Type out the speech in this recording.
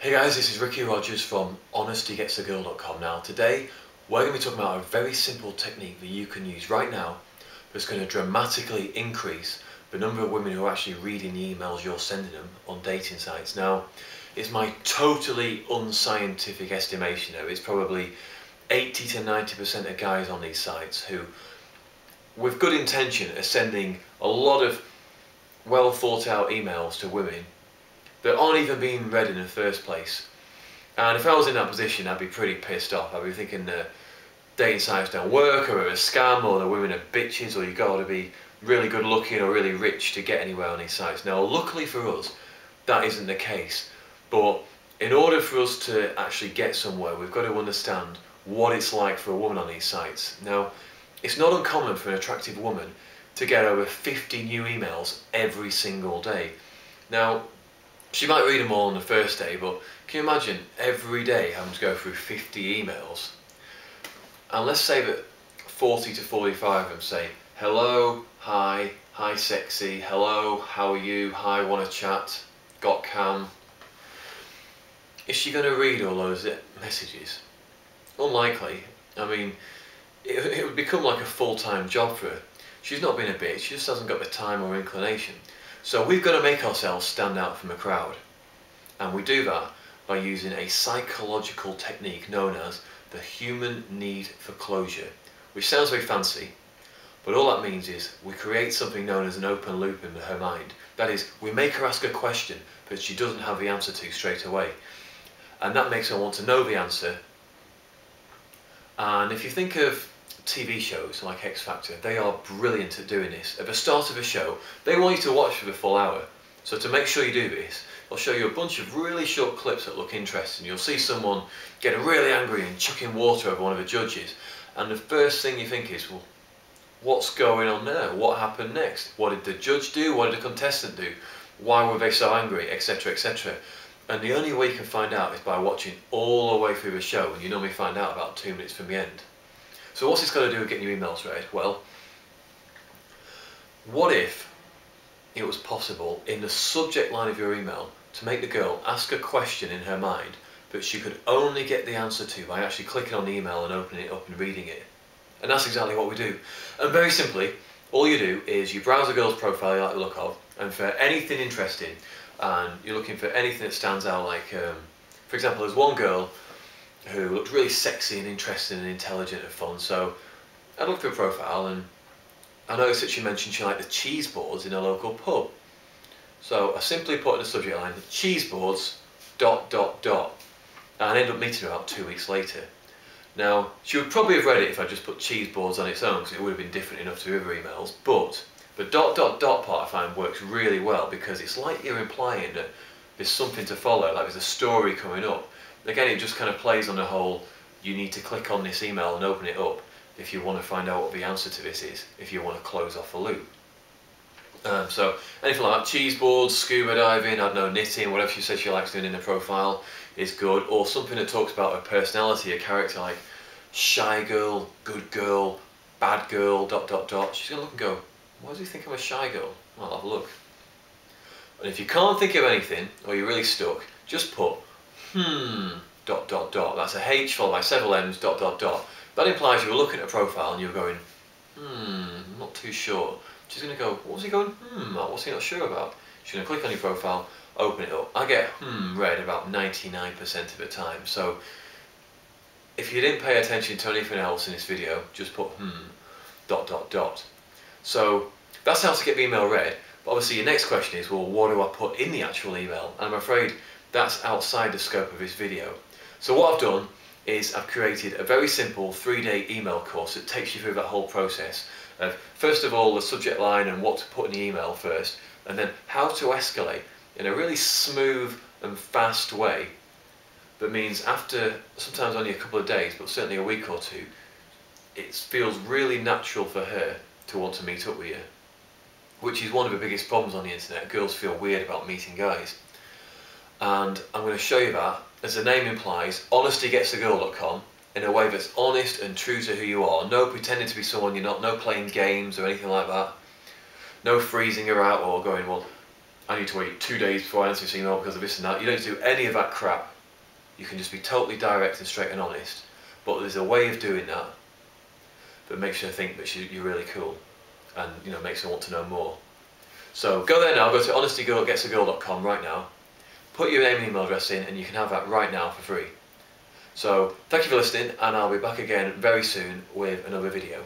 Hey guys, this is Ricky Rogers from HonestyGetsTheGirl.com. Now today we're going to be talking about a very simple technique that you can use right now that's going to dramatically increase the number of women who are actually reading the emails you're sending them on dating sites. Now it's my totally unscientific estimation though, it's probably 80 to 90% of guys on these sites who with good intention are sending a lot of well thought out emails to women that aren't even being read in the first place. And if I was in that position, I'd be pretty pissed off. I'd be thinking the dating sites don't work, or they're a scam, or the women are bitches, or you got to be really good looking or really rich to get anywhere on these sites. Now luckily for us, that isn't the case. But in order for us to actually get somewhere, we've got to understand what it's like for a woman on these sites. Now, it's not uncommon for an attractive woman to get over 50 new emails every single day. Now, she might read them all on the first day, but can you imagine every day having to go through 50 emails? And let's say that 40 to 45 of them say, hello, hi, hi sexy, hello, how are you, hi, want to chat, got cam. Is she going to read all those messages? Unlikely. I mean, it would become like a full-time job for her. She's not being a bitch, she just hasn't got the time or inclination. So we've got to make ourselves stand out from the crowd. And we do that by using a psychological technique known as the human need for closure, which sounds very fancy, but all that means is we create something known as an open loop in her mind. That is, we make her ask a question that she doesn't have the answer to straight away. And that makes her want to know the answer. And if you think of TV shows like X Factor, they are brilliant at doing this. At the start of a show, they want you to watch for the full hour. So to make sure you do this, they'll show you a bunch of really short clips that look interesting. You'll see someone getting really angry and chucking water over one of the judges. And the first thing you think is, well, what's going on there? What happened next? What did the judge do? What did the contestant do? Why were they so angry? Etc, etc. And the only way you can find out is by watching all the way through the show, and you normally find out about 2 minutes from the end. So what's this got to do with getting your emails read? Well, what if it was possible in the subject line of your email to make the girl ask a question in her mind that she could only get the answer to by actually clicking on the email and opening it up and reading it? And that's exactly what we do. And very simply, all you do is you browse a girl's profile you like the look of, and for anything interesting, and you're looking for anything that stands out, like, for example, there's one girl who looked really sexy and interesting and intelligent and fun, so I looked through her profile and I noticed that she mentioned she liked the cheese boards in a local pub. So I simply put in the subject line, cheese boards, ... and I ended up meeting her about 2 weeks later. Now, she would probably have read it if I just put cheese boards on its own, because it would have been different enough to other emails, but the ... part I find works really well, because it's like you're implying that there's something to follow, like there's a story coming up. Again, it just kind of plays on the whole, you need to click on this email and open it up if you want to find out what the answer to this is, if you want to close off a loop. So anything like that, cheese boards, scuba diving, I don't know, knitting, whatever she says she likes doing in her profile is good, or something that talks about her personality, her character, like shy girl, good girl, bad girl, ... She's going to look and go, why does he think I'm a shy girl? Well, I'll have a look. And if you can't think of anything, or you're really stuck, just put ... That's a H followed by several M's ... That implies you were looking at a profile and you were going, not too sure. She's going to go, what was he going, what's he not sure about? She's going to click on your profile, open it up. I get read about 99% of the time. So if you didn't pay attention to anything else in this video, just put ... So that's how to get the email read. But obviously your next question is, well, what do I put in the actual email? And I'm afraid that's outside the scope of this video. So what I've done is I've created a very simple 3-day email course that takes you through that whole process of, first of all, the subject line and what to put in the email first, and then how to escalate in a really smooth and fast way that means after sometimes only a couple of days, but certainly a week or two, it feels really natural for her to want to meet up with you, which is one of the biggest problems on the internet. Girls feel weird about meeting guys. And I'm going to show you that, as the name implies, HonestyGetsTheGirl.com, in a way that's honest and true to who you are. No pretending to be someone you're not, no playing games or anything like that. No freezing her out or going, well, I need to wait 2 days before I answer this email because of this and that. You don't do any of that crap. You can just be totally direct and straight and honest, but there's a way of doing that that makes her think that you're really cool, and makes her want to know more. So go there now, go to honestygirlgetsaGirl.com right now, put your name and email address in, and you can have that right now for free. So thank you for listening, and I'll be back again very soon with another video.